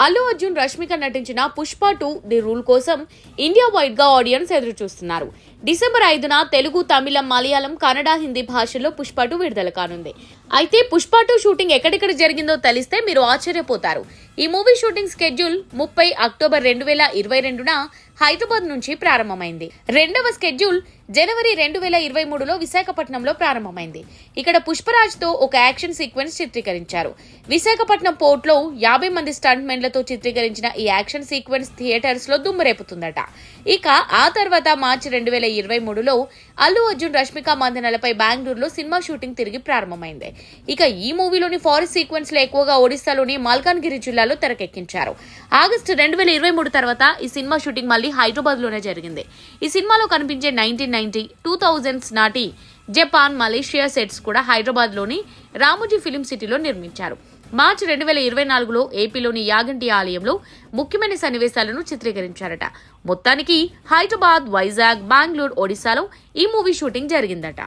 అల్లు అర్జున్ రష్మిక నటించిన Pushpa 2 the rule కోసం India wide గా ఆడియన్స్ ఎదురు చూస్తున్నారు. డిసెంబర్ 5న తెలుగు, తమిళం, మలయాళం, కన్నడ, హిందీ భాషల్లో పుష్ప 2 విడుదల కానుంది. అయితే పుష్ప 2 షూటింగ్ ఎక్కడెక్కడ జరిగిందో తెలిస్తే మీరు ఆశ్చర్యపోతారు. ఈ మూవీ షూటింగ్ స్కెడ్యూల్ 30 అక్టోబర్ 2022న హైదరాబాద్ నుంచి ప్రారంభమైంది. రెండవ స్కెడ్యూల్ జనవరి 2023లో విశాఖపట్నంలో ప్రారంభమైంది. ఇక్కడ పుష్పరాజ్ తో ఒక యాక్షన్ సీక్వెన్స్ చిత్రీకరించారు. విశాఖపట్నం పోర్ట్ లో 50 మంది స్టంట్ మెన్లతో చిత్రీకరించిన ఈ యాక్షన్ సీక్వెన్స్ థియేటర్స్ లో దుమ్మురేపుతుందట. ఇక ఆ తర్వాత మార్చి 2023లో అల్లు అర్జున్, రష్మిక మందనలపై బెంగళూరులో సినిమా షూటింగ్ తిరిగి ప్రారంభమైంది. ఇక ఈ మూవీలోని ఫారెస్ట్ సీక్వెన్స్ లో ఎక్కువగా ఒడిశాలోని మల్కాన్గిరి జిల్లాలో తెరకెక్కించారు. ఆగస్టు 2023 తర్వాత ఈ సినిమా షూటింగ్ మళ్ళీ హైదరాబాద్ లోనే జరిగింది. ఈ సినిమాలో కనిపించే 1990, 2000s నాటి జపాన్, మలేషియా సెట్స్ కూడా హైదరాబాద్ లోని రామోజీ ఫిలిం సిటీలో నిర్మించారు. మార్చి 2024లో ఏపీలోని యాగంటి ఆలయంలో ముఖ్యమైన సన్నివేశాలను చిత్రీకరించారట. మొత్తానికి హైదరాబాద్, వైజాగ్, బెంగళూరు, ఒడిశాలో ఈ మూవీ షూటింగ్ జరిగిందట.